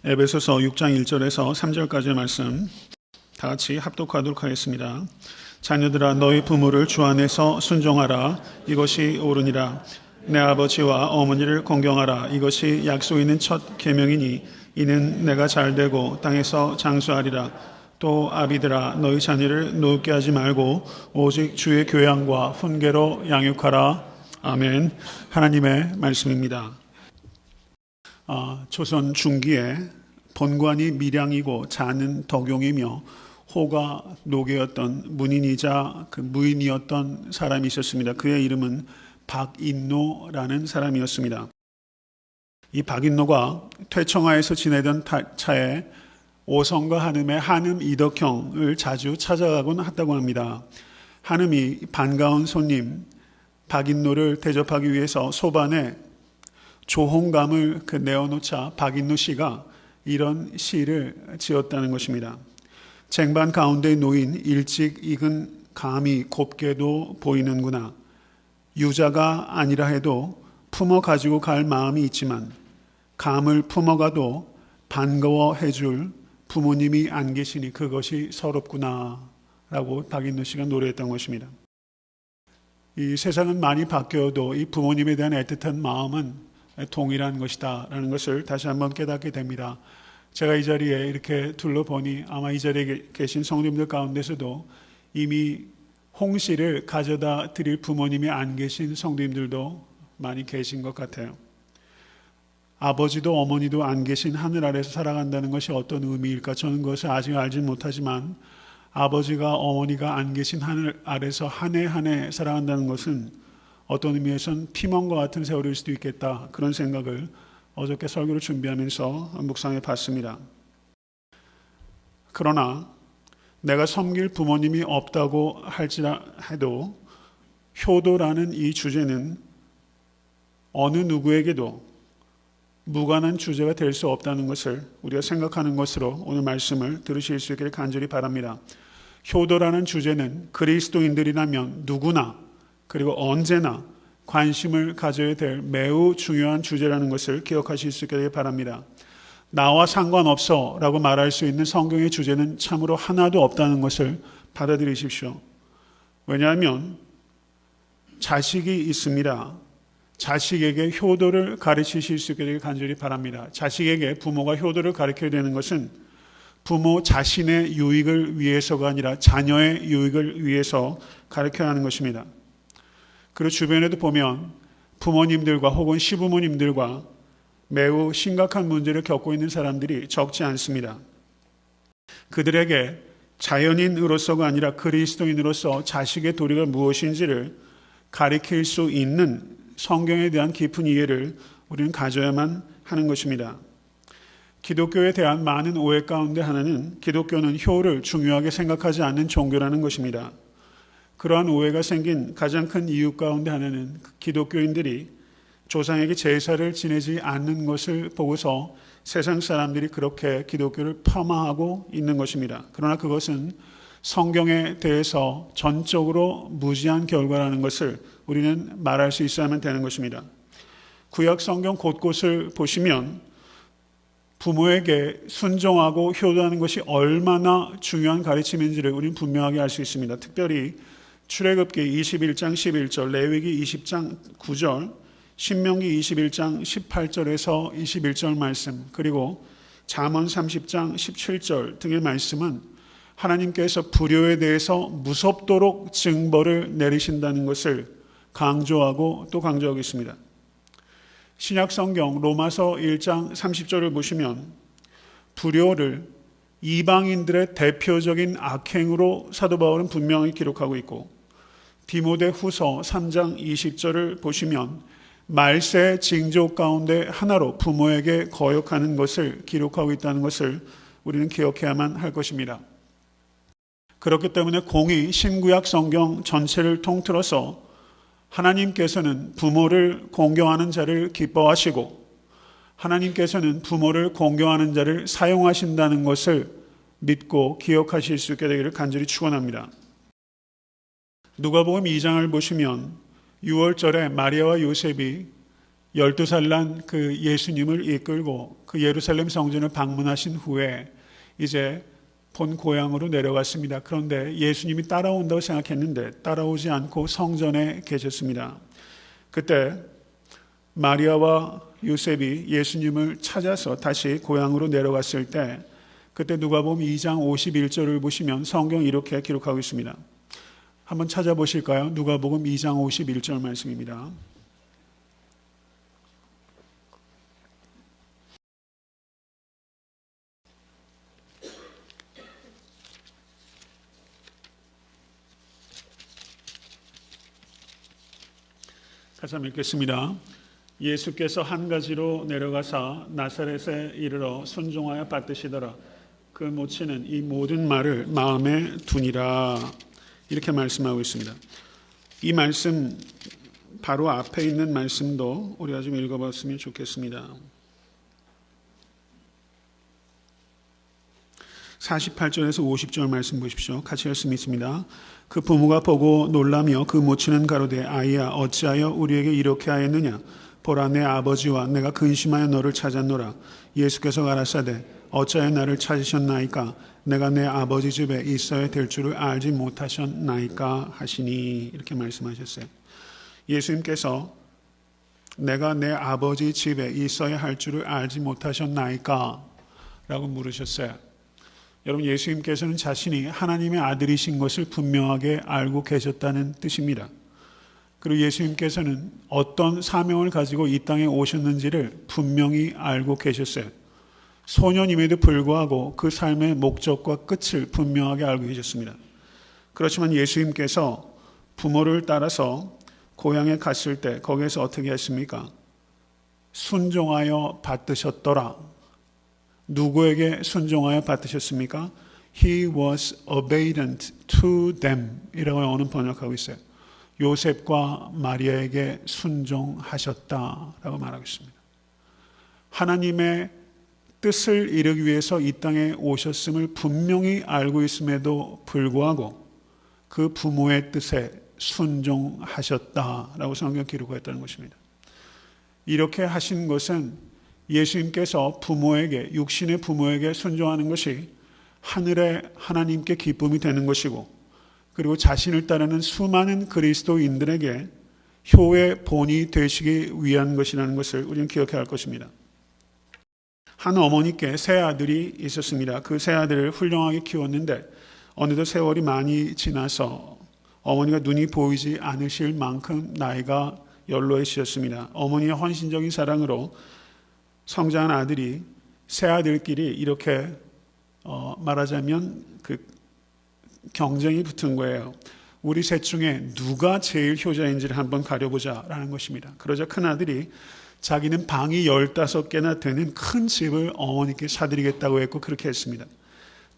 에베소서 6장 1절에서 3절까지의 말씀 다 같이 합독하도록 하겠습니다. 자녀들아 너희 부모를 주 안에서 순종하라. 이것이 옳으니라. 내 아버지와 어머니를 공경하라. 이것이 약속 있는 첫 계명이니 이는 내가 잘되고 땅에서 장수하리라. 또 아비들아 너희 자녀를 노엽게 하지 말고 오직 주의 교양과 훈계로 양육하라. 아멘. 하나님의 말씀입니다. 조선 중기에 본관이 밀양이고 자는 덕용이며 호가 노계였던 문인이자 그 무인이었던 사람이 있었습니다. 그의 이름은 박인노라는 사람이었습니다. 이 박인노가 퇴청하에서 지내던 차에 오성과 한음의 한음 이덕형을 자주 찾아가곤 했다고 합니다. 한음이 반가운 손님 박인노를 대접하기 위해서 소반에 조홍감을 내어놓자 박인노 씨가 이런 시를 지었다는 것입니다. 쟁반 가운데 놓인 일찍 익은 감이 곱게도 보이는구나. 유자가 아니라 해도 품어 가지고 갈 마음이 있지만 감을 품어가도 반가워해 줄 부모님이 안 계시니 그것이 서럽구나 라고 박인노 씨가 노래했던 것입니다. 이 세상은 많이 바뀌어도 이 부모님에 대한 애틋한 마음은 동일한 것이다 라는 것을 다시 한번 깨닫게 됩니다. 제가 이 자리에 이렇게 둘러보니 아마 이 자리에 계신 성도님들 가운데서도 이미 홍시를 가져다 드릴 부모님이 안 계신 성도님들도 많이 계신 것 같아요. 아버지도 어머니도 안 계신 하늘 아래서 살아간다는 것이 어떤 의미일까? 저는 그것을 아직 알지 못하지만 아버지가 어머니가 안 계신 하늘 아래서 한 해 한 해 살아간다는 것은 어떤 의미에서는 피멍과 같은 세월일 수도 있겠다. 그런 생각을 어저께 설교를 준비하면서 묵상해 봤습니다. 그러나 내가 섬길 부모님이 없다고 할지라도 효도라는 이 주제는 어느 누구에게도 무관한 주제가 될 수 없다는 것을 우리가 생각하는 것으로 오늘 말씀을 들으실 수 있기를 간절히 바랍니다. 효도라는 주제는 그리스도인들이라면 누구나 그리고 언제나 관심을 가져야 될 매우 중요한 주제라는 것을 기억하실 수 있게 바랍니다. 나와 상관없어 라고 말할 수 있는 성경의 주제는 참으로 하나도 없다는 것을 받아들이십시오. 왜냐하면 자식이 있습니다. 자식에게 효도를 가르치실 수 있게 되길 간절히 바랍니다. 자식에게 부모가 효도를 가르쳐야 되는 것은 부모 자신의 유익을 위해서가 아니라 자녀의 유익을 위해서 가르쳐야 하는 것입니다. 그리고 주변에도 보면 부모님들과 혹은 시부모님들과 매우 심각한 문제를 겪고 있는 사람들이 적지 않습니다. 그들에게 자연인으로서가 아니라 그리스도인으로서 자식의 도리가 무엇인지를 가르칠 수 있는 성경에 대한 깊은 이해를 우리는 가져야만 하는 것입니다. 기독교에 대한 많은 오해 가운데 하나는 기독교는 효를 중요하게 생각하지 않는 종교라는 것입니다. 그러한 오해가 생긴 가장 큰 이유 가운데 하나는 기독교인들이 조상에게 제사를 지내지 않는 것을 보고서 세상 사람들이 그렇게 기독교를 폄하하고 있는 것입니다. 그러나 그것은 성경에 대해서 전적으로 무지한 결과라는 것을 우리는 말할 수 있어야만 되는 것입니다. 구약 성경 곳곳을 보시면 부모에게 순종하고 효도하는 것이 얼마나 중요한 가르침인지를 우리는 분명하게 알 수 있습니다. 특별히 출애굽기 21장 11절, 레위기 20장 9절, 신명기 21장 18절에서 21절 말씀, 그리고 잠언 30장 17절 등의 말씀은 하나님께서 불효에 대해서 무섭도록 징벌을 내리신다는 것을 강조하고 또 강조하고 있습니다. 신약 성경 로마서 1장 30절을 보시면 불효를 이방인들의 대표적인 악행으로 사도 바울은 분명히 기록하고 있고, 디모데 후서 3장 20절을 보시면 말세의 징조 가운데 하나로 부모에게 거역하는 것을 기록하고 있다는 것을 우리는 기억해야만 할 것입니다. 그렇기 때문에 공의 신구약 성경 전체를 통틀어서 하나님께서는 부모를 공경하는 자를 기뻐하시고 하나님께서는 부모를 공경하는 자를 사용하신다는 것을 믿고 기억하실 수 있게 되기를 간절히 축원합니다. 누가복음 2장을 보시면 6월절에 마리아와 요셉이 12살 난 그 예수님을 이끌고 그 예루살렘 성전을 방문하신 후에 이제 본 고향으로 내려갔습니다. 그런데 예수님이 따라온다고 생각했는데 따라오지 않고 성전에 계셨습니다. 그때 마리아와 요셉이 예수님을 찾아서 다시 고향으로 내려갔을 때 그때 누가복음 2장 51절을 보시면 성경 이렇게 기록하고 있습니다. 한번 찾아보실까요? 누가복음 2장 51절 말씀입니다. 같이 한번 읽겠습니다. 예수께서 한 가지로 내려가사 나사렛에 이르러 순종하여 받드시더라. 그 모친은 이 모든 말을 마음에 두니라. 이렇게 말씀하고 있습니다. 이 말씀 바로 앞에 있는 말씀도 우리가 좀 읽어봤으면 좋겠습니다. 48절에서 50절 말씀 보십시오. 같이 말씀 있습니다. 그 부모가 보고 놀라며 그 모친은 가로되 아이야 어찌하여 우리에게 이렇게 하였느냐 보라 내 아버지와 내가 근심하여 너를 찾았노라. 예수께서 가라사대 어찌하여 나를 찾으셨나이까 내가 내 아버지 집에 있어야 될 줄을 알지 못하셨나이까 하시니. 이렇게 말씀하셨어요. 예수님께서 내가 내 아버지 집에 있어야 할 줄을 알지 못하셨나이까 라고 물으셨어요. 여러분, 예수님께서는 자신이 하나님의 아들이신 것을 분명하게 알고 계셨다는 뜻입니다. 그리고 예수님께서는 어떤 사명을 가지고 이 땅에 오셨는지를 분명히 알고 계셨어요. 소년임에도 불구하고 그 삶의 목적과 끝을 분명하게 알고 계셨습니다. 그렇지만 예수님께서 부모를 따라서 고향에 갔을 때 거기에서 어떻게 했습니까? 순종하여 받드셨더라. 누구에게 순종하여 받으셨습니까? He was obedient to them 이라고 영어는 번역하고 있어요. 요셉과 마리아에게 순종하셨다라고 말하고 있습니다. 하나님의 뜻을 이루기 위해서 이 땅에 오셨음을 분명히 알고 있음에도 불구하고 그 부모의 뜻에 순종하셨다라고 성경 기록했다는 것입니다. 이렇게 하신 것은 예수님께서 부모에게, 육신의 부모에게 순종하는 것이 하늘의 하나님께 기쁨이 되는 것이고, 그리고 자신을 따르는 수많은 그리스도인들에게 효의 본이 되시기 위한 것이라는 것을 우리는 기억해야 할 것입니다. 한 어머니께 세 아들이 있었습니다. 그 세 아들을 훌륭하게 키웠는데 어느덧 세월이 많이 지나서 어머니가 눈이 보이지 않으실 만큼 나이가 연로해지셨습니다. 어머니의 헌신적인 사랑으로 성장한 아들이 세 아들끼리 이렇게 말하자면 그 경쟁이 붙은 거예요. 우리 셋 중에 누가 제일 효자인지를 한번 가려보자라는 것입니다. 그러자 큰 아들이 자기는 방이 15개나 되는 큰 집을 어머니께 사드리겠다고 했고 그렇게 했습니다.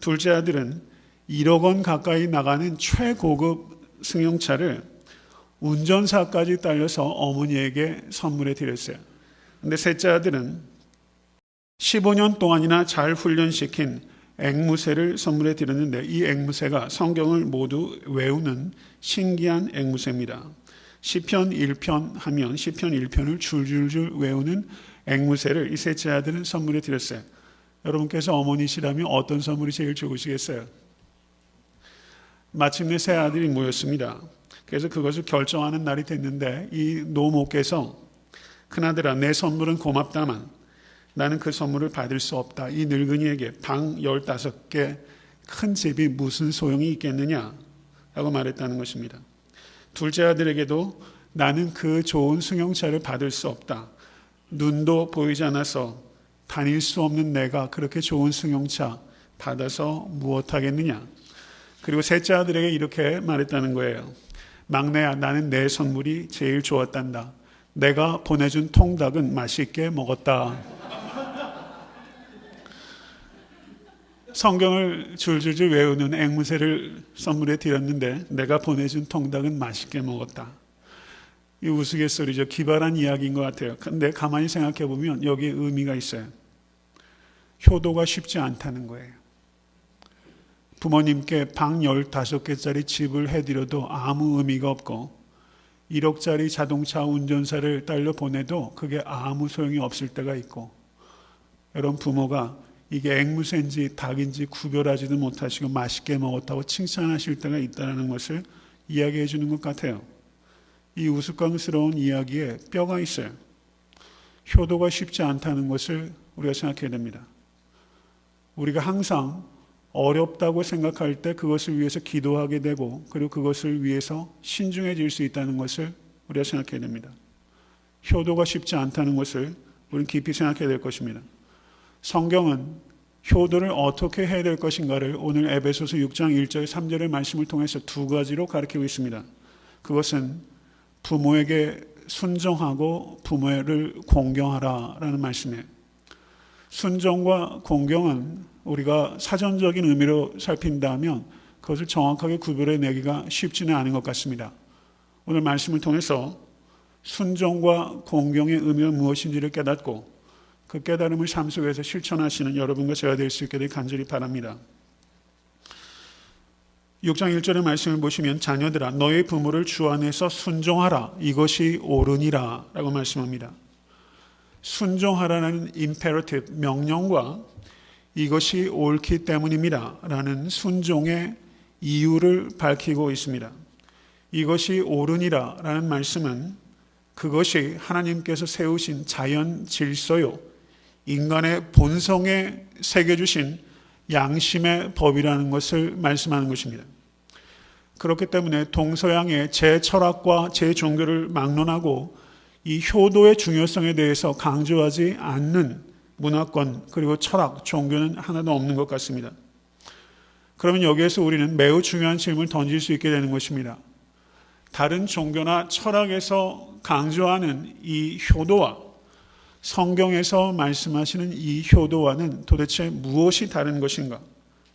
둘째 아들은 1억 원 가까이 나가는 최고급 승용차를 운전사까지 딸려서 어머니에게 선물해 드렸어요. 그런데 셋째 아들은 15년 동안이나 잘 훈련시킨 앵무새를 선물해 드렸는데 이 앵무새가 성경을 모두 외우는 신기한 앵무새입니다. 시편 1편 하면 시편 1편을 줄줄줄 외우는 앵무새를 이 셋째 아들은 선물해 드렸어요. 여러분께서 어머니시라면 어떤 선물이 제일 좋으시겠어요? 마침내 세 아들이 모였습니다. 그래서 그것을 결정하는 날이 됐는데 이 노모께서 큰아들아 내 선물은 고맙다만 나는 그 선물을 받을 수 없다. 이 늙은이에게 방 15개 큰 집이 무슨 소용이 있겠느냐 라고 말했다는 것입니다. 둘째 아들에게도 나는 그 좋은 승용차를 받을 수 없다. 눈도 보이지 않아서 다닐 수 없는 내가 그렇게 좋은 승용차 받아서 무엇하겠느냐. 그리고 셋째 아들에게 이렇게 말했다는 거예요. 막내야 나는 내 선물이 제일 좋았단다. 내가 보내준 통닭은 맛있게 먹었다. 성경을 줄줄줄 외우는 앵무새를 선물해 드렸는데 내가 보내준 통닭은 맛있게 먹었다. 이 우스갯소리죠. 기발한 이야기인 것 같아요. 근데 가만히 생각해 보면 여기에 의미가 있어요. 효도가 쉽지 않다는 거예요. 부모님께 방 15개짜리 집을 해드려도 아무 의미가 없고 1억짜리 자동차 운전사를 딸려 보내도 그게 아무 소용이 없을 때가 있고, 여러분 부모가 이게 앵무새인지 닭인지 구별하지도 못하시고 맛있게 먹었다고 칭찬하실 때가 있다는 것을 이야기해 주는 것 같아요. 이 우스꽝스러운 이야기에 뼈가 있어요. 효도가 쉽지 않다는 것을 우리가 생각해야 됩니다. 우리가 항상 어렵다고 생각할 때 그것을 위해서 기도하게 되고, 그리고 그것을 위해서 신중해질 수 있다는 것을 우리가 생각해야 됩니다. 효도가 쉽지 않다는 것을 우리는 깊이 생각해야 될 것입니다. 성경은 효도를 어떻게 해야 될 것인가를 오늘 에베소서 6장 1절 3절의 말씀을 통해서 두 가지로 가르치고 있습니다. 그것은 부모에게 순종하고 부모를 공경하라라는 말씀이에요. 순종과 공경은 우리가 사전적인 의미로 살핀다면 그것을 정확하게 구별해내기가 쉽지는 않은 것 같습니다. 오늘 말씀을 통해서 순종과 공경의 의미가 무엇인지를 깨닫고 그 깨달음을 삶 속에서 실천하시는 여러분과 제가 될 수 있게 되길 간절히 바랍니다. 6장 1절의 말씀을 보시면 자녀들아 너희 부모를 주 안에서 순종하라 이것이 옳으니라 라고 말씀합니다. 순종하라는 임페러티브 명령과 이것이 옳기 때문입니다 라는 순종의 이유를 밝히고 있습니다. 이것이 옳으니라 라는 말씀은 그것이 하나님께서 세우신 자연 질서요 인간의 본성에 새겨주신 양심의 법이라는 것을 말씀하는 것입니다. 그렇기 때문에 동서양의 제 철학과 제 종교를 막론하고 이 효도의 중요성에 대해서 강조하지 않는 문화권 그리고 철학, 종교는 하나도 없는 것 같습니다. 그러면 여기에서 우리는 매우 중요한 질문을 던질 수 있게 되는 것입니다. 다른 종교나 철학에서 강조하는 이 효도와 성경에서 말씀하시는 이 효도와는 도대체 무엇이 다른 것인가?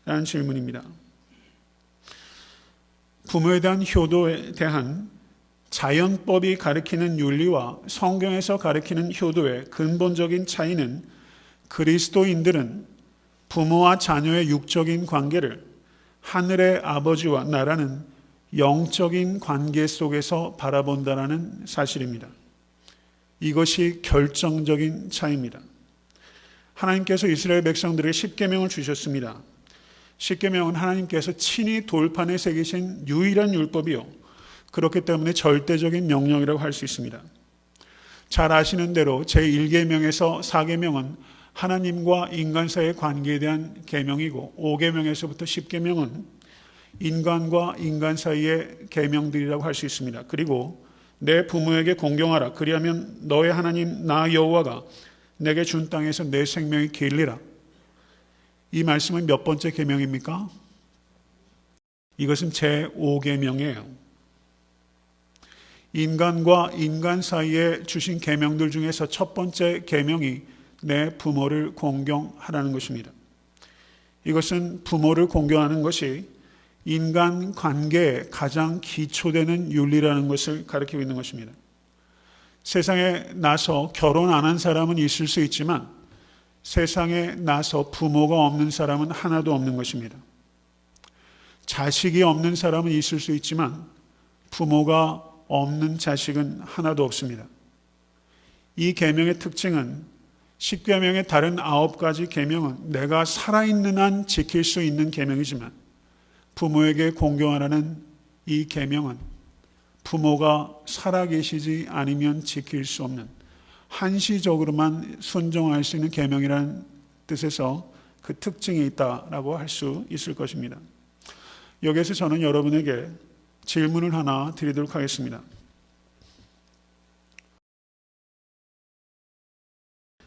라는 질문입니다. 부모에 대한 효도에 대한 자연법이 가리키는 윤리와 성경에서 가리키는 효도의 근본적인 차이는 그리스도인들은 부모와 자녀의 육적인 관계를 하늘의 아버지와 나라는 영적인 관계 속에서 바라본다라는 사실입니다. 이것이 결정적인 차이입니다. 하나님께서 이스라엘 백성들에게 십계명을 주셨습니다. 십계명은 하나님께서 친히 돌판에 새기신 유일한 율법이요. 그렇기 때문에 절대적인 명령이라고 할 수 있습니다. 잘 아시는 대로 제1계명에서 4계명은 하나님과 인간 사이의 관계에 대한 계명이고 5계명에서부터 10계명은 인간과 인간 사이의 계명들이라고 할 수 있습니다. 그리고 내 부모에게 공경하라. 그리하면 너의 하나님 나 여호와가 내게 준 땅에서 내 생명이 길리라. 이 말씀은 몇 번째 계명입니까? 이것은 제5계명이에요. 인간과 인간 사이에 주신 계명들 중에서 첫 번째 계명이 내 부모를 공경하라는 것입니다. 이것은 부모를 공경하는 것이 인간 관계의 가장 기초되는 윤리라는 것을 가리키고 있는 것입니다. 세상에 나서 결혼 안 한 사람은 있을 수 있지만 세상에 나서 부모가 없는 사람은 하나도 없는 것입니다. 자식이 없는 사람은 있을 수 있지만 부모가 없는 자식은 하나도 없습니다. 이 계명의 특징은 10계명의 다른 9가지 계명은 내가 살아있는 한 지킬 수 있는 계명이지만 부모에게 공경하라는 이 계명은 부모가 살아계시지 않으면 지킬 수 없는 한시적으로만 순종할 수 있는 계명이라는 뜻에서 그 특징이 있다라고 할 수 있을 것입니다. 여기에서 저는 여러분에게 질문을 하나 드리도록 하겠습니다.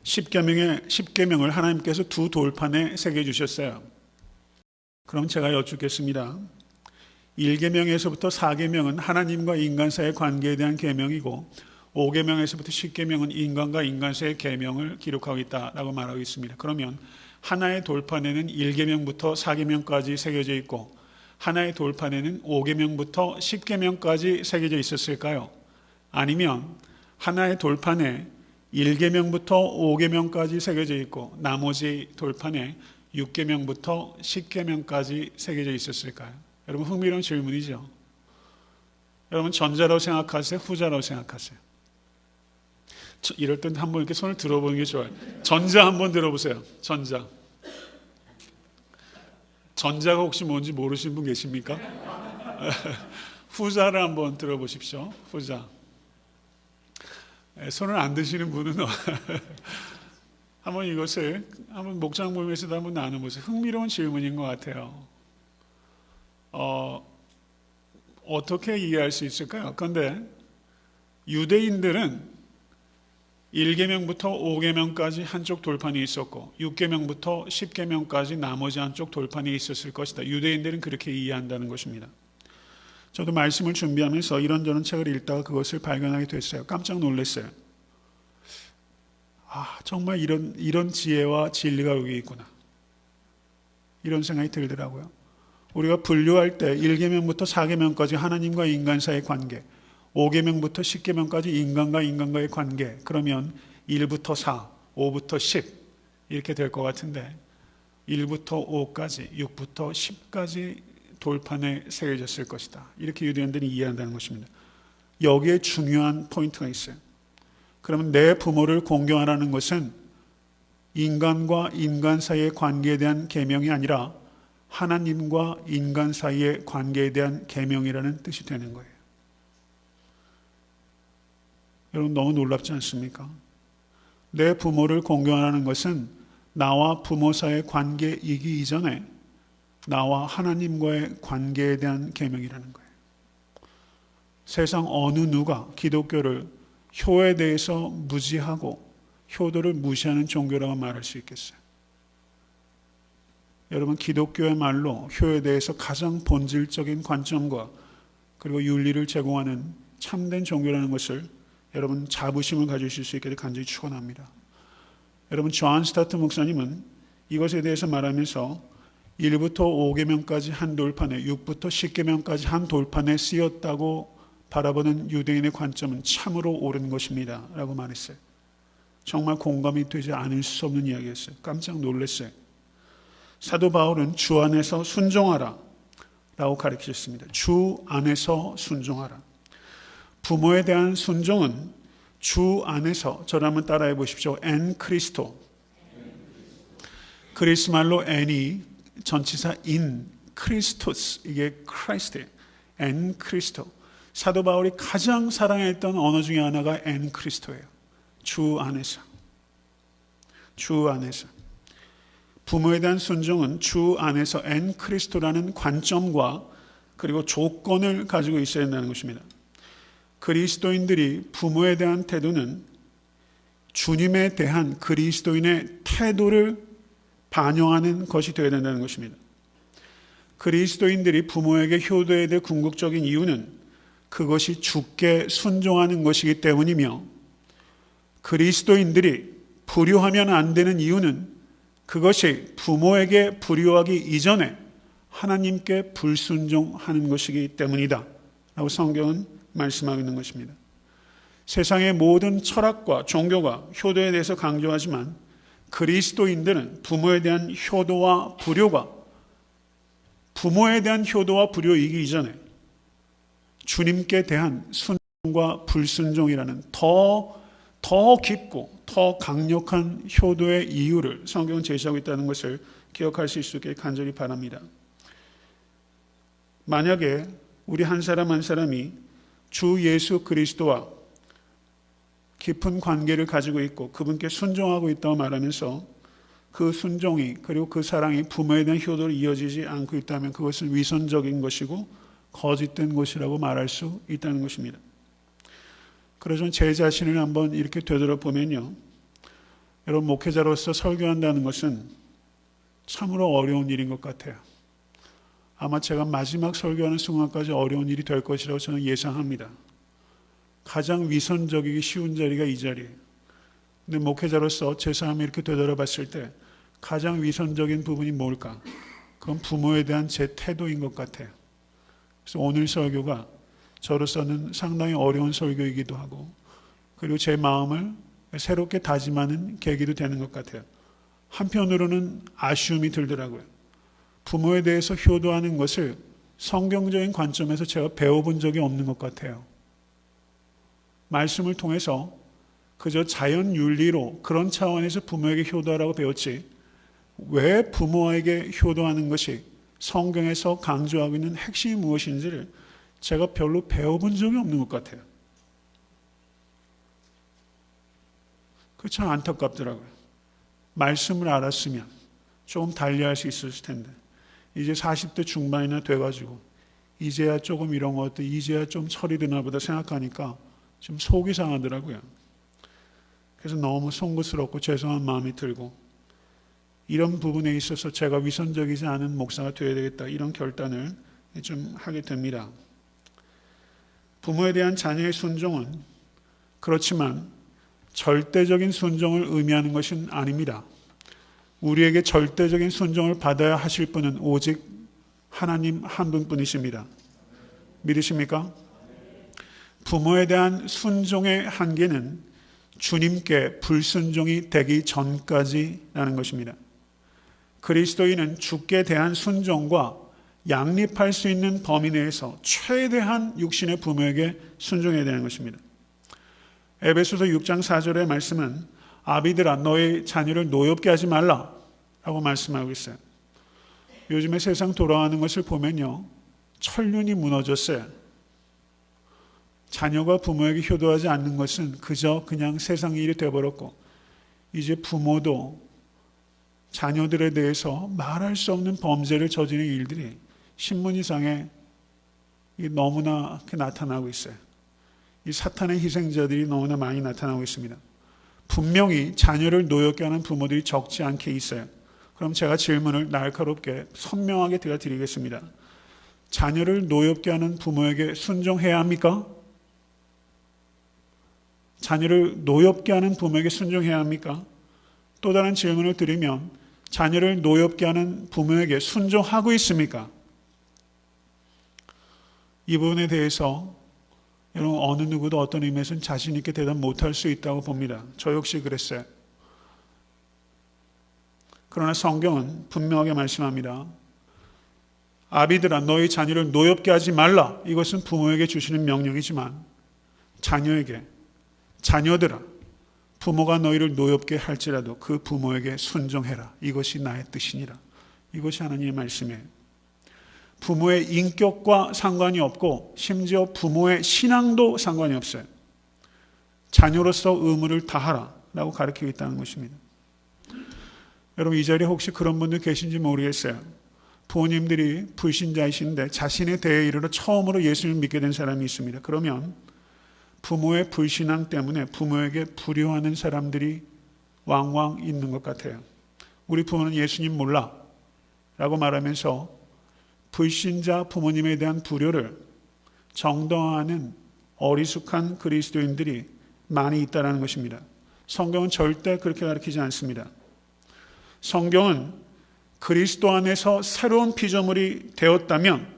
10계명을 하나님께서 두 돌판에 새겨주셨어요. 그럼 제가 여쭙겠습니다. 1계명에서부터 4계명은 하나님과 인간 사이의 관계에 대한 계명이고 5계명에서부터 10계명은 인간과 인간 사이의 계명을 기록하고 있다라고 말하고 있습니다. 그러면 하나의 돌판에는 1계명부터 4계명까지 새겨져 있고 하나의 돌판에는 5계명부터 10계명까지 새겨져 있었을까요? 아니면 하나의 돌판에 1계명부터 5계명까지 새겨져 있고 나머지 돌판에 6계명부터 10계명까지 새겨져 있었을까요? 여러분 흥미로운 질문이죠. 여러분 전자라고 생각하세요? 후자라고 생각하세요? 이럴 땐 한번 이렇게 손을 들어보는 게 좋아요. 전자 한번 들어보세요. 전자. 전자가 혹시 뭔지 모르시는 분 계십니까? 후자를 한번 들어보십시오. 후자. 손을 안 드시는 분은 한번 이것을 한번 목장 모임에서도 한번 나눠보세요. 흥미로운 질문인 것 같아요. 어떻게 이해할 수 있을까요? 그런데 유대인들은 1계명부터 5계명까지 한쪽 돌판이 있었고 6계명부터 10계명까지 나머지 한쪽 돌판이 있었을 것이다. 유대인들은 그렇게 이해한다는 것입니다. 저도 말씀을 준비하면서 이런저런 책을 읽다가 그것을 발견하게 됐어요. 깜짝 놀랐어요. 정말 이런 지혜와 진리가 여기 있구나. 이런 생각이 들더라고요. 우리가 분류할 때 1계명부터 4계명까지 하나님과 인간 사이의 관계, 5계명부터 10계명까지 인간과 인간과의 관계, 그러면 1부터 4, 5부터 10 이렇게 될 것 같은데 1부터 5까지, 6부터 10까지 돌판에 세워졌을 것이다. 이렇게 유대인들이 이해한다는 것입니다. 여기에 중요한 포인트가 있어요. 그러면 내 부모를 공경하라는 것은 인간과 인간 사이의 관계에 대한 계명이 아니라 하나님과 인간 사이의 관계에 대한 계명이라는 뜻이 되는 거예요. 여러분 너무 놀랍지 않습니까? 내 부모를 공경하라는 것은 나와 부모 사이의 관계이기 이전에 나와 하나님과의 관계에 대한 계명이라는 거예요. 세상 어느 누가 기독교를 효에 대해서 무지하고 효도를 무시하는 종교라고 말할 수 있겠어요? 여러분 기독교의 말로 효에 대해서 가장 본질적인 관점과 그리고 윤리를 제공하는 참된 종교라는 것을 여러분 자부심을 가지실 수 있게 간절히 축원합니다. 여러분 존 스타트 목사님은 이것에 대해서 말하면서 1부터 5계명까지 한 돌판에 6부터 10계명까지 한 돌판에 쓰였다고 바라보는 유대인의 관점은 참으로 옳은 것입니다 라고 말했어요. 정말 공감이 되지 않을 수 없는 이야기였어요. 깜짝 놀랐어요. 사도 바울은 주 안에서 순종하라 라고 가르치셨습니다. 주 안에서 순종하라. 부모에 대한 순종은 주 안에서, 저를 한번 따라해 보십시오. 엔 크리스토. 그리스 말로 엔이 전치사 인 크리스토스, 이게 크라이스트예요. 엔 크리스토. 사도 바울이 가장 사랑했던 언어 중에 하나가 엔 크리스토예요. 주 안에서. 주 안에서. 부모에 대한 순종은 주 안에서 엔 크리스토라는 관점과 그리고 조건을 가지고 있어야 한다는 것입니다. 그리스도인들이 부모에 대한 태도는 주님에 대한 그리스도인의 태도를 반영하는 것이 되어야 된다는 것입니다. 그리스도인들이 부모에게 효도해야 될 궁극적인 이유는 그것이 주께 순종하는 것이기 때문이며, 그리스도인들이 불효하면 안 되는 이유는 그것이 부모에게 불효하기 이전에 하나님께 불순종하는 것이기 때문이다 라고 성경은 말씀하고 있는 것입니다. 세상의 모든 철학과 종교가 효도에 대해서 강조하지만 그리스도인들은 부모에 대한 효도와 불효가, 부모에 대한 효도와 불효이기 이전에 주님께 대한 순종과 불순종이라는 더 깊고 더 강력한 효도의 이유를 성경은 제시하고 있다는 것을 기억할 수 있게 간절히 바랍니다. 만약에 우리 한 사람 한 사람이 주 예수 그리스도와 깊은 관계를 가지고 있고 그분께 순종하고 있다고 말하면서 그 순종이 그리고 그 사랑이 부모에 대한 효도로 이어지지 않고 있다면 그것은 위선적인 것이고 거짓된 것이라고 말할 수 있다는 것입니다. 그래서 제 자신을 한번 이렇게 되돌아보면요, 여러분 목회자로서 설교한다는 것은 참으로 어려운 일인 것 같아요. 아마 제가 마지막 설교하는 순간까지 어려운 일이 될 것이라고 저는 예상합니다. 가장 위선적이기 쉬운 자리가 이 자리예요. 근데 목회자로서 제 삶을 이렇게 되돌아봤을 때 가장 위선적인 부분이 뭘까? 그건 부모에 대한 제 태도인 것 같아요. 그래서 오늘 설교가 저로서는 상당히 어려운 설교이기도 하고, 그리고 제 마음을 새롭게 다짐하는 계기도 되는 것 같아요. 한편으로는 아쉬움이 들더라고요. 부모에 대해서 효도하는 것을 성경적인 관점에서 제가 배워본 적이 없는 것 같아요. 말씀을 통해서 그저 자연 윤리로 그런 차원에서 부모에게 효도하라고 배웠지, 왜 부모에게 효도하는 것이 성경에서 강조하고 있는 핵심이 무엇인지를 제가 별로 배워본 적이 없는 것 같아요. 그게 참 안타깝더라고요. 말씀을 알았으면 조금 달리할 수 있었을 텐데, 이제 40대 중반이나 돼가지고 이제야 조금 이런 것도 이제야 좀 철이 드나 보다 생각하니까 좀 속이 상하더라고요. 그래서 너무 송구스럽고 죄송한 마음이 들고, 이런 부분에 있어서 제가 위선적이지 않은 목사가 되어야 되겠다, 이런 결단을 좀 하게 됩니다. 부모에 대한 자녀의 순종은 그렇지만 절대적인 순종을 의미하는 것은 아닙니다. 우리에게 절대적인 순종을 받아야 하실 분은 오직 하나님 한 분뿐이십니다. 믿으십니까? 부모에 대한 순종의 한계는 주님께 불순종이 되기 전까지라는 것입니다. 그리스도인은 주께 대한 순종과 양립할 수 있는 범위 내에서 최대한 육신의 부모에게 순종해야 되는 것입니다. 에베소서 6장 4절의 말씀은 아비들아 너의 자녀를 노엽게 하지 말라 라고 말씀하고 있어요. 요즘에 세상 돌아가는 것을 보면요, 천륜이 무너졌어요. 자녀가 부모에게 효도하지 않는 것은 그저 그냥 세상 일이 되어버렸고, 이제 부모도 자녀들에 대해서 말할 수 없는 범죄를 저지르는 일들이 신문지상에 너무나 나타나고 있어요. 이 사탄의 희생자들이 너무나 많이 나타나고 있습니다. 분명히 자녀를 노엽게 하는 부모들이 적지 않게 있어요. 그럼 제가 질문을 날카롭게 선명하게 드리겠습니다. 자녀를 노엽게 하는 부모에게 순종해야 합니까? 자녀를 노엽게 하는 부모에게 순종해야 합니까? 또 다른 질문을 드리면, 자녀를 노엽게 하는 부모에게 순종하고 있습니까? 이 부분에 대해서 여러분 어느 누구도 어떤 의미에서는 자신 있게 대답 못할 수 있다고 봅니다. 저 역시 그랬어요. 그러나 성경은 분명하게 말씀합니다. 아비들아 너희 자녀를 노엽게 하지 말라. 이것은 부모에게 주시는 명령이지만, 자녀에게, 자녀들아 부모가 너희를 노엽게 할지라도 그 부모에게 순종해라. 이것이 나의 뜻이니라. 이것이 하나님의 말씀이에요. 부모의 인격과 상관이 없고 심지어 부모의 신앙도 상관이 없어요. 자녀로서 의무를 다하라 라고 가르치고 있다는 것입니다. 여러분 이 자리에 혹시 그런 분들 계신지 모르겠어요. 부모님들이 불신자이신데 자신의 대에 이르러 처음으로 예수님을 믿게 된 사람이 있습니다. 그러면 부모의 불신앙 때문에 부모에게 불효하는 사람들이 왕왕 있는 것 같아요. 우리 부모는 예수님 몰라 라고 말하면서 불신자 부모님에 대한 불효를 정당화하는 어리숙한 그리스도인들이 많이 있다는 것입니다. 성경은 절대 그렇게 가르치지 않습니다. 성경은 그리스도 안에서 새로운 피조물이 되었다면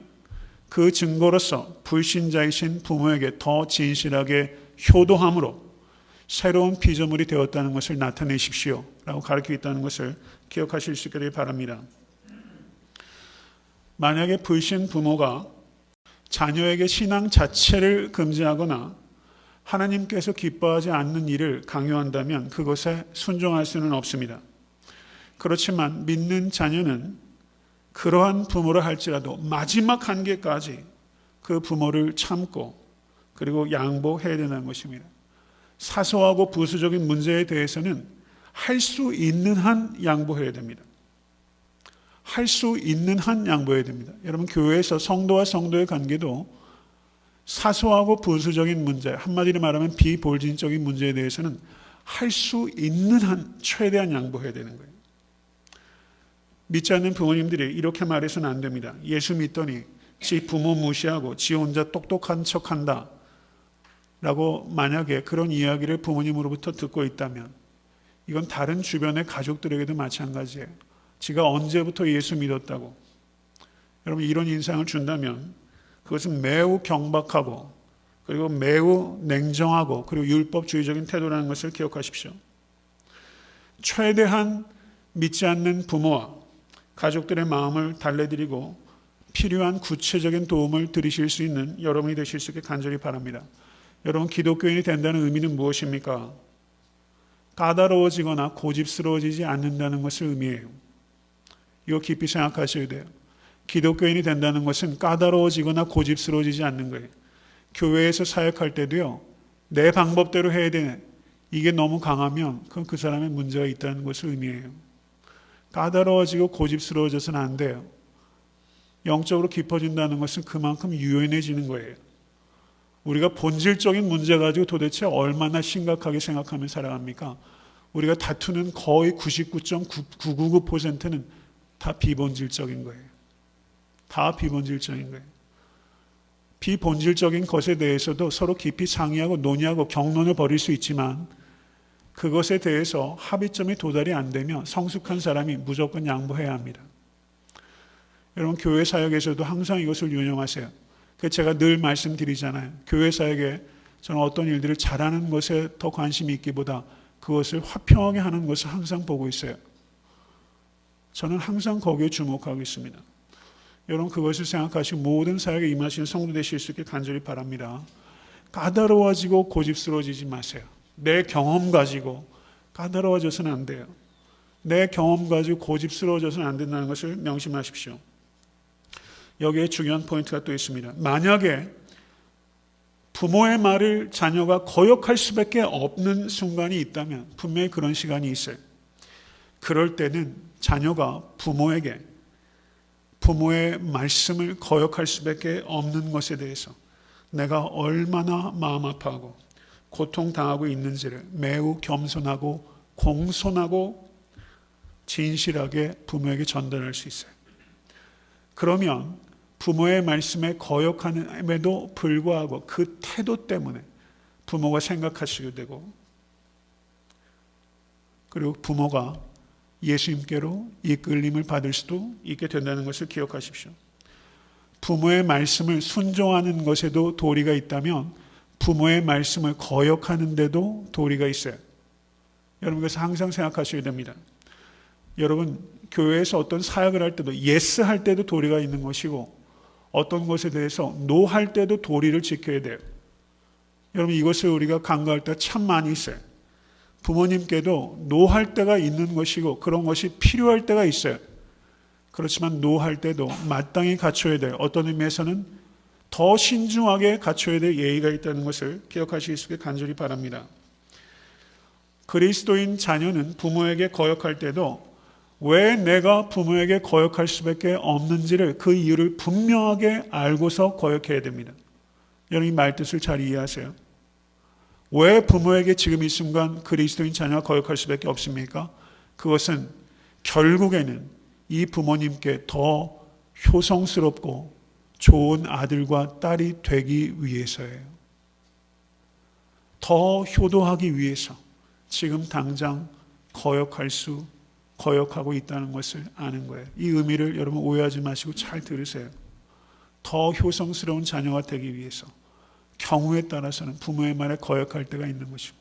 그 증거로서 불신자이신 부모에게 더 진실하게 효도함으로 새로운 피조물이 되었다는 것을 나타내십시오 라고 가르치고 있다는 것을 기억하실 수 있기를 바랍니다. 만약에 불신 부모가 자녀에게 신앙 자체를 금지하거나 하나님께서 기뻐하지 않는 일을 강요한다면 그것에 순종할 수는 없습니다. 그렇지만 믿는 자녀는 그러한 부모를 할지라도 마지막 한계까지 그 부모를 참고 그리고 양보해야 된다는 것입니다. 사소하고 부수적인 문제에 대해서는 할 수 있는 한 양보해야 됩니다. 할 수 있는 한 양보해야 됩니다. 여러분 교회에서 성도와 성도의 관계도 사소하고 부수적인 문제, 한마디로 말하면 비볼진적인 문제에 대해서는 할 수 있는 한 최대한 양보해야 되는 거예요. 믿지 않는 부모님들이 이렇게 말해서는 안 됩니다. 예수 믿더니 지 부모 무시하고 지 혼자 똑똑한 척한다 라고 만약에 그런 이야기를 부모님으로부터 듣고 있다면 이건 다른 주변의 가족들에게도 마찬가지예요. 지가 언제부터 예수 믿었다고 여러분 이런 인상을 준다면 그것은 매우 경박하고 그리고 매우 냉정하고 그리고 율법주의적인 태도라는 것을 기억하십시오. 최대한 믿지 않는 부모와 가족들의 마음을 달래드리고 필요한 구체적인 도움을 드리실 수 있는 여러분이 되실 수 있게 간절히 바랍니다. 여러분, 기독교인이 된다는 의미는 무엇입니까? 까다로워지거나 고집스러워지지 않는다는 것을 의미해요. 이거 깊이 생각하셔야 돼요. 기독교인이 된다는 것은 까다로워지거나 고집스러워지지 않는 거예요. 교회에서 사역할 때도요, 내 방법대로 해야 되네. 이게 너무 강하면 그건 그 사람의 문제가 있다는 것을 의미해요. 까다로워지고 고집스러워져서는 안 돼요. 영적으로 깊어진다는 것은 그만큼 유연해지는 거예요. 우리가 본질적인 문제 가지고 도대체 얼마나 심각하게 생각하며 살아갑니까? 우리가 다투는 거의 99.999%는 다 비본질적인 거예요. 다 비본질적인 거예요. 비본질적인 것에 대해서도 서로 깊이 상의하고 논의하고 격론을 벌일 수 있지만 그것에 대해서 합의점이 도달이 안 되면 성숙한 사람이 무조건 양보해야 합니다. 여러분, 교회 사역에서도 항상 이것을 유념하세요. 제가 늘 말씀드리잖아요. 교회 사역에 저는 어떤 일들을 잘하는 것에 더 관심이 있기보다 그것을 화평하게 하는 것을 항상 보고 있어요. 저는 항상 거기에 주목하고 있습니다. 여러분, 그것을 생각하시고 모든 사역에 임하시는 성도 되실 수 있게 간절히 바랍니다. 까다로워지고 고집스러워지지 마세요. 내 경험 가지고 까다로워져서는 안 돼요. 내 경험 가지고 고집스러워져서는 안 된다는 것을 명심하십시오. 여기에 중요한 포인트가 또 있습니다. 만약에 부모의 말을 자녀가 거역할 수밖에 없는 순간이 있다면 분명히 그런 시간이 있어요. 그럴 때는 자녀가 부모에게 부모의 말씀을 거역할 수밖에 없는 것에 대해서 내가 얼마나 마음 아파하고 고통당하고 있는지를 매우 겸손하고 공손하고 진실하게 부모에게 전달할 수 있어요. 그러면 부모의 말씀에 거역함에도 불구하고 그 태도 때문에 부모가 생각하시게 되고 그리고 부모가 예수님께로 이끌림을 받을 수도 있게 된다는 것을 기억하십시오. 부모의 말씀을 순종하는 것에도 도리가 있다면 부모의 말씀을 거역하는 데도 도리가 있어요. 여러분, 그래서 항상 생각하셔야 됩니다. 여러분, 교회에서 어떤 사역을 할 때도 예스 할 때도 도리가 있는 것이고 어떤 것에 대해서 노 할 때도 도리를 지켜야 돼요. 여러분, 이것을 우리가 간과할 때가 참 많이 있어요. 부모님께도 노 할 때가 있는 것이고 그런 것이 필요할 때가 있어요. 그렇지만 노 할 때도 마땅히 갖춰야 돼요. 어떤 의미에서는 더 신중하게 갖춰야 될 예의가 있다는 것을 기억하실 수 있게 간절히 바랍니다. 그리스도인 자녀는 부모에게 거역할 때도 왜 내가 부모에게 거역할 수밖에 없는지를 그 이유를 분명하게 알고서 거역해야 됩니다. 여러분, 이 말뜻을 잘 이해하세요. 왜 부모에게 지금 이 순간 그리스도인 자녀가 거역할 수밖에 없습니까? 그것은 결국에는 이 부모님께 더 효성스럽고 좋은 아들과 딸이 되기 위해서예요. 더 효도하기 위해서 지금 당장 거역하고 있다는 것을 아는 거예요. 이 의미를 여러분 오해하지 마시고 잘 들으세요. 더 효성스러운 자녀가 되기 위해서 경우에 따라서는 부모의 말에 거역할 때가 있는 것이고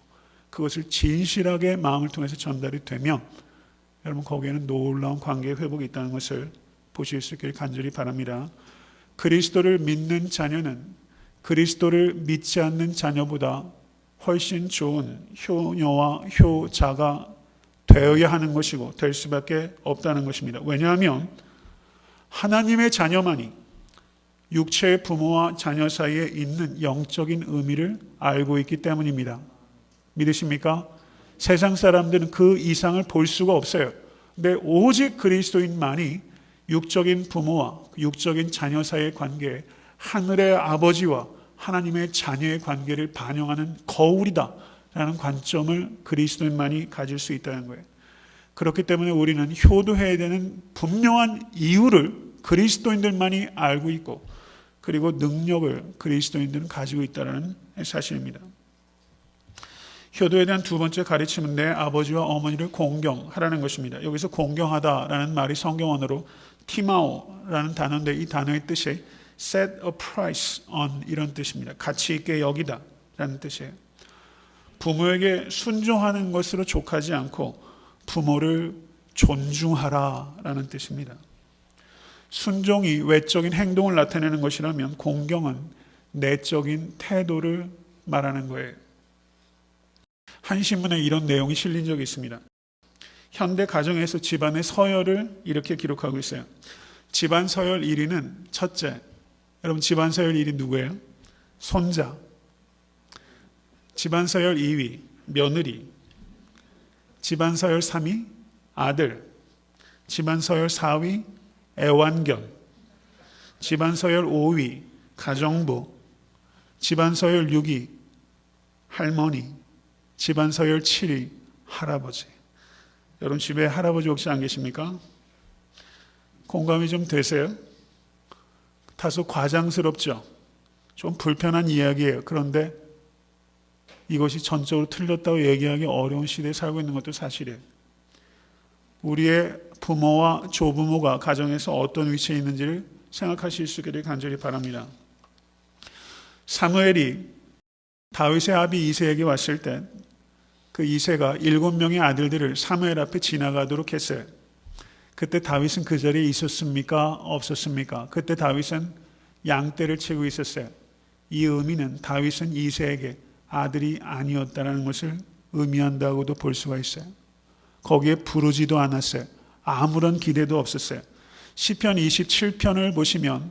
그것을 진실하게 마음을 통해서 전달이 되면 여러분 거기에는 놀라운 관계의 회복이 있다는 것을 보실 수 있기를 간절히 바랍니다. 그리스도를 믿는 자녀는 그리스도를 믿지 않는 자녀보다 훨씬 좋은 효녀와 효자가 되어야 하는 것이고 될 수밖에 없다는 것입니다. 왜냐하면 하나님의 자녀만이 육체의 부모와 자녀 사이에 있는 영적인 의미를 알고 있기 때문입니다. 믿으십니까? 세상 사람들은 그 이상을 볼 수가 없어요. 근데 오직 그리스도인만이 육적인 부모와 육적인 자녀 사이의 관계, 하늘의 아버지와 하나님의 자녀의 관계를 반영하는 거울이다 라는 관점을 그리스도인만이 가질 수 있다는 거예요. 그렇기 때문에 우리는 효도해야 되는 분명한 이유를 그리스도인들만이 알고 있고 그리고 능력을 그리스도인들은 가지고 있다는 사실입니다. 효도에 대한 두 번째 가르침은 내 아버지와 어머니를 공경하라는 것입니다. 여기서 공경하다라는 말이 성경어로 티마오라는 단어인데 이 단어의 뜻이 set a price on 이런 뜻입니다. 가치 있게 여기다 라는 뜻이에요. 부모에게 순종하는 것으로 족하지 않고 부모를 존중하라 라는 뜻입니다. 순종이 외적인 행동을 나타내는 것이라면 공경은 내적인 태도를 말하는 거예요. 한 신문에 이런 내용이 실린 적이 있습니다. 현대 가정에서 집안의 서열을 이렇게 기록하고 있어요. 집안 서열 1위는 첫째. 여러분, 집안 서열 1위 누구예요? 손자. 집안 서열 2위 며느리. 집안 서열 3위 아들. 집안 서열 4위 애완견. 집안 서열 5위 가정부. 집안 서열 6위 할머니. 집안 서열 7위 할아버지. 여러분, 집에 할아버지 혹시 안 계십니까? 공감이 좀 되세요? 다소 과장스럽죠? 좀 불편한 이야기예요. 그런데 이것이 전적으로 틀렸다고 얘기하기 어려운 시대에 살고 있는 것도 사실이에요. 우리의 부모와 조부모가 가정에서 어떤 위치에 있는지를 생각하실 수 있기를 간절히 바랍니다. 사무엘이 다윗의 아비 이새에게 왔을 때 그 이새가 7명의 아들들을 사무엘 앞에 지나가도록 했어요. 그때 다윗은 그 자리에 있었습니까? 없었습니까? 그때 다윗은 양떼를 치고 있었어요. 이 의미는 다윗은 이새에게 아들이 아니었다는 것을 의미한다고도 볼 수가 있어요. 거기에 부르지도 않았어요. 아무런 기대도 없었어요. 시편 27편을 보시면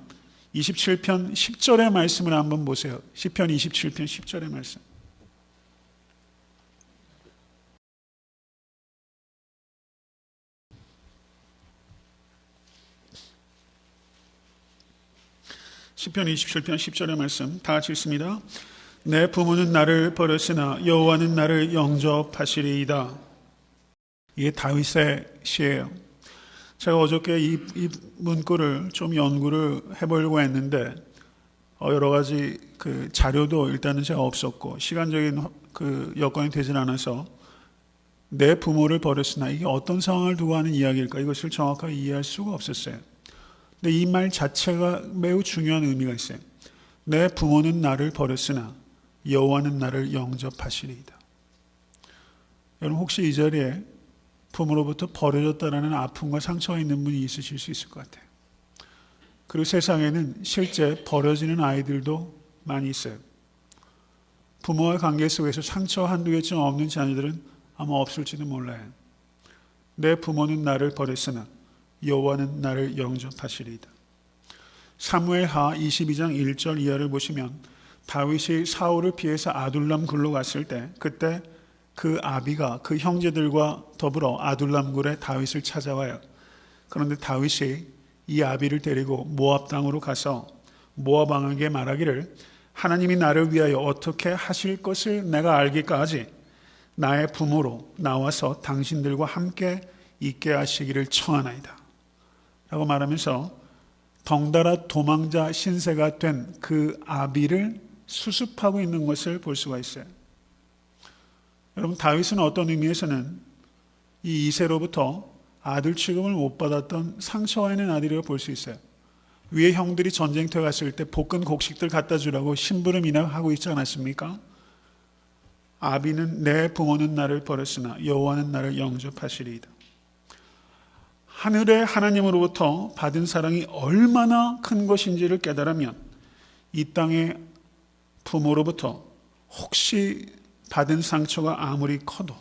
27편 10절의 말씀을 한번 보세요. 시편 27편 10절의 말씀. 시편 27편 10절의 말씀 다 같이 읽습니다. 내 부모는 나를 버렸으나 여호와는 나를 영접하시리이다. 이게 다윗의 시예요. 제가 어저께 이 문구를 좀 연구를 해보려고 했는데 여러 가지 그 자료도 일단은 제가 없었고 시간적인 그 여건이 되질 않아서 내 부모를 버렸으나 이게 어떤 상황을 두고 하는 이야기일까 이것을 정확하게 이해할 수가 없었어요. 근데 이 말 자체가 매우 중요한 의미가 있어요. 내 부모는 나를 버렸으나 여호와는 나를 영접하시리이다. 여러분, 혹시 이 자리에 부모로부터 버려졌다라는 아픔과 상처가 있는 분이 있으실 수 있을 것 같아요. 그리고 세상에는 실제 버려지는 아이들도 많이 있어요. 부모와의 관계 속에서 상처 한두 개쯤 없는 자녀들은 아마 없을지도 몰라요. 내 부모는 나를 버렸으나 여호와는 나를 영접하시리이다. 사무엘하 22장 1절 이하를 보시면 다윗이 사울을 피해서 아둘람 굴로 갔을 때 그때 그 아비가 그 형제들과 더불어 아둘람 굴에 다윗을 찾아와요. 그런데 다윗이 이 아비를 데리고 모압 땅으로 가서 모압 왕에게 말하기를 하나님이 나를 위하여 어떻게 하실 것을 내가 알기까지 나의 부모로 나와서 당신들과 함께 있게 하시기를 청하나이다 라고 말하면서 덩달아 도망자 신세가 된 그 아비를 수습하고 있는 것을 볼 수가 있어요. 여러분, 다윗은 어떤 의미에서는 이 이새로부터 아들 취급을 못 받았던 상처가 있는 아들이라고 볼 수 있어요. 위에 형들이 전쟁터에 갔을 때 볶은 곡식들 갖다 주라고 심부름이나 하고 있지 않았습니까? 아비는 내 부모는 나를 버렸으나 여호와는 나를 영접하시리이다. 하늘의 하나님으로부터 받은 사랑이 얼마나 큰 것인지를 깨달으면 이 땅의 부모로부터 혹시 받은 상처가 아무리 커도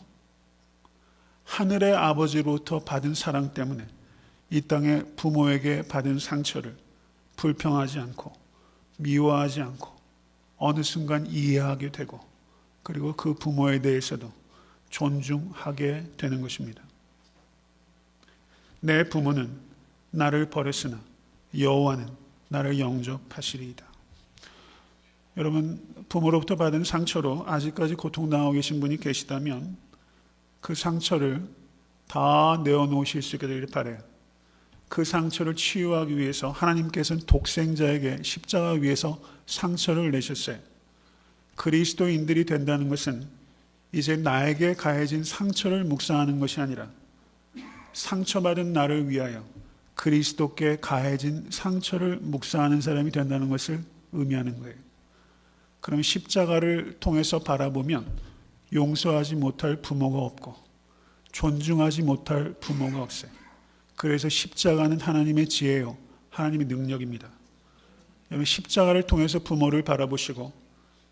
하늘의 아버지로부터 받은 사랑 때문에 이 땅의 부모에게 받은 상처를 불평하지 않고 미워하지 않고 어느 순간 이해하게 되고 그리고 그 부모에 대해서도 존중하게 되는 것입니다. 내 부모는 나를 버렸으나 여호와는 나를 영접하시리이다. 여러분, 부모로부터 받은 상처로 아직까지 고통당하고 계신 분이 계시다면 그 상처를 다 내어놓으실 수 있게 되기를 바라요. 그 상처를 치유하기 위해서 하나님께서는 독생자에게 십자가 위에서 상처를 내셨어요. 그리스도인들이 된다는 것은 이제 나에게 가해진 상처를 묵상하는 것이 아니라 상처받은 나를 위하여 그리스도께 가해진 상처를 묵상하는 사람이 된다는 것을 의미하는 거예요. 그럼 십자가를 통해서 바라보면 용서하지 못할 부모가 없고 존중하지 못할 부모가 없어요. 그래서 십자가는 하나님의 지혜요 하나님의 능력입니다. 여러분, 십자가를 통해서 부모를 바라보시고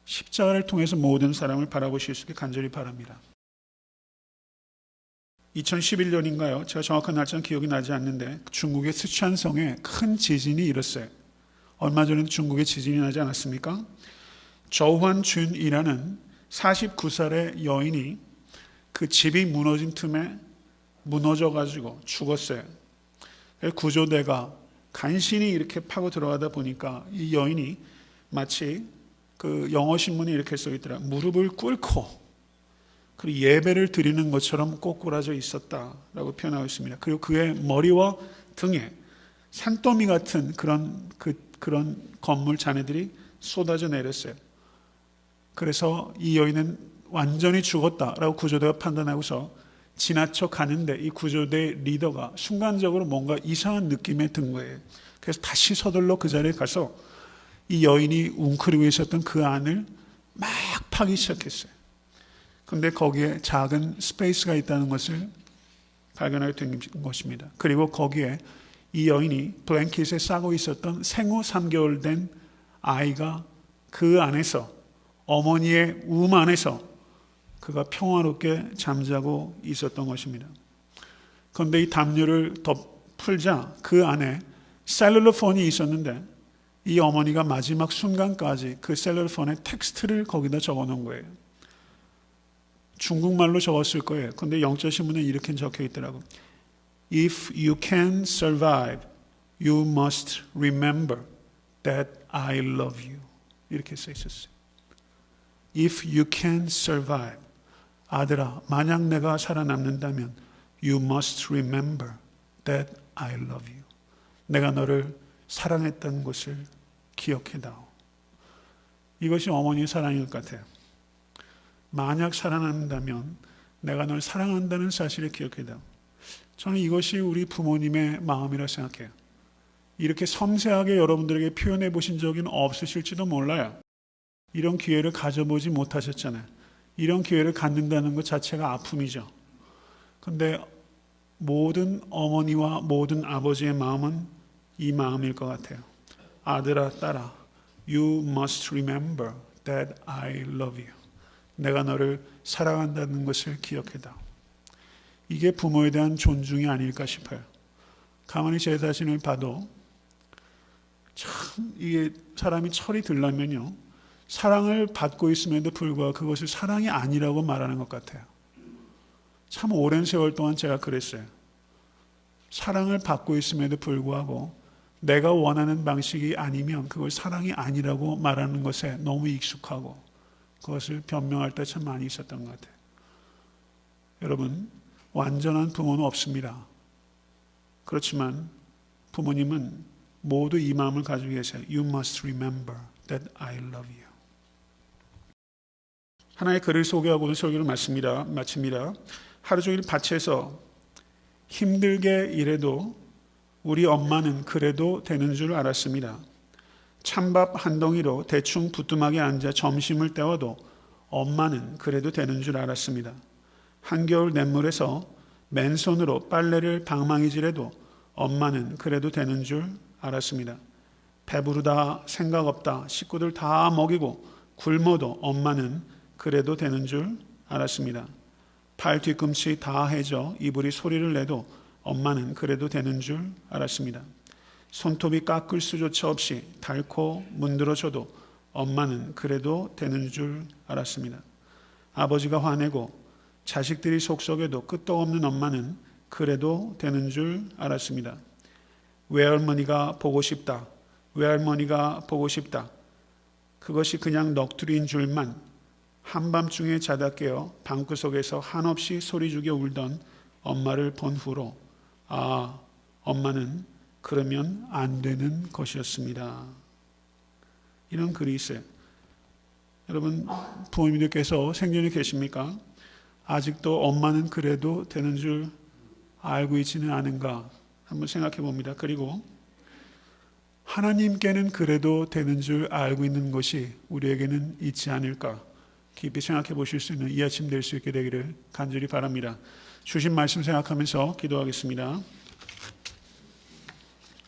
십자가를 통해서 모든 사람을 바라보실 수 있게 간절히 바랍니다. 2011년인가요? 제가 정확한 날짜는 기억이 나지 않는데 중국의 스촨성에 큰 지진이 일었어요. 얼마 전에도 중국에 지진이 나지 않았습니까? 저환준이라는 49살의 여인이 그 집이 무너진 틈에 무너져가지고 죽었어요. 구조대가 간신히 이렇게 파고 들어가다 보니까 이 여인이 마치 그 영어 신문에 이렇게 써있더라. 무릎을 꿇고 그리고 예배를 드리는 것처럼 꼬꾸라져 있었다라고 표현하고 있습니다. 그리고 그의 머리와 등에 산더미 같은 그런 건물 잔해들이 쏟아져 내렸어요. 그래서 이 여인은 완전히 죽었다라고 구조대가 판단하고서 지나쳐 가는데 이 구조대 리더가 순간적으로 뭔가 이상한 느낌에 든 거예요. 그래서 다시 서둘러 그 자리에 가서 이 여인이 웅크리고 있었던 그 안을 막 파기 시작했어요. 그런데 거기에 작은 스페이스가 있다는 것을 발견하게 된 것입니다. 그리고 거기에 이 여인이 블랭킷에 싸고 있었던 생후 3개월 된 아이가 그 안에서 어머니의 움 안에서 그가 평화롭게 잠자고 있었던 것입니다. 그런데 이 담요를 풀자 그 안에 셀룰러 폰이 있었는데 이 어머니가 마지막 순간까지 그 셀룰러 폰에 텍스트를 거기다 적어놓은 거예요. 중국말로 적었을 거예요. 그런데 영적 신문에 이렇게 적혀 있더라고요. If you can survive, you must remember that I love you. 이렇게 써 있었어요. If you can survive, 아들아, 만약 내가 살아남는다면 you must remember that I love you. 내가 너를 사랑했던 것을 기억해다오. 이것이 어머니의 사랑일 것 같아요. 만약 살아남는다면 내가 널 사랑한다는 사실을 기억해다오. 저는 이것이 우리 부모님의 마음이라 생각해요. 이렇게 섬세하게 여러분들에게 표현해 보신 적은 없으실지도 몰라요. 이런 기회를 가져보지 못하셨잖아요. 이런 기회를 갖는다는 것 자체가 아픔이죠. 그런데 모든 어머니와 모든 아버지의 마음은 이 마음일 것 같아요. 아들아, 딸아, you must remember that I love you. 내가 너를 사랑한다는 것을 기억해다. 이게 부모에 대한 존중이 아닐까 싶어요. 가만히 제 자신을 봐도 참 이게 사람이 철이 들려면요, 사랑을 받고 있음에도 불구하고 그것을 사랑이 아니라고 말하는 것 같아요. 참 오랜 세월 동안 제가 그랬어요. 사랑을 받고 있음에도 불구하고 내가 원하는 방식이 아니면 그걸 사랑이 아니라고 말하는 것에 너무 익숙하고 그것을 변명할 때 참 많이 있었던 것 같아요. 여러분, 완전한 부모는 없습니다. 그렇지만 부모님은 모두 이 마음을 가지고 계세요. You must remember that I love you. 하나의 글을 소개하고 오늘 설교를 마칩니다. 하루 종일 밭에서 힘들게 일해도 우리 엄마는 그래도 되는 줄 알았습니다. 찬밥 한 덩이로 대충 부뚜막에 앉아 점심을 때워도 엄마는 그래도 되는 줄 알았습니다. 한겨울 냇물에서 맨손으로 빨래를 방망이질해도 엄마는 그래도 되는 줄 알았습니다. 배부르다, 생각 없다, 식구들 다 먹이고 굶어도 엄마는 그래도 되는 줄 알았습니다. 팔 뒤꿈치 다 해져 이불이 소리를 내도 엄마는 그래도 되는 줄 알았습니다. 손톱이 깎을 수조차 없이 닳고 문드러져도 엄마는 그래도 되는 줄 알았습니다. 아버지가 화내고 자식들이 속썩여도 끄떡 없는 엄마는 그래도 되는 줄 알았습니다. 외할머니가 보고 싶다, 외할머니가 보고 싶다. 그것이 그냥 넋두리인 줄만 한밤중에 자다 깨어 방구석에서 한없이 소리죽여 울던 엄마를 본 후로 아, 엄마는 그러면 안 되는 것이었습니다. 이런 글이 있어요. 여러분, 부모님들께서 생전에 계십니까? 아직도 엄마는 그래도 되는 줄 알고 있지는 않은가 한번 생각해 봅니다. 그리고 하나님께는 그래도 되는 줄 알고 있는 것이 우리에게는 있지 않을까 깊이 생각해 보실 수 있는 이 아침 될 수 있게 되기를 간절히 바랍니다. 주신 말씀 생각하면서 기도하겠습니다.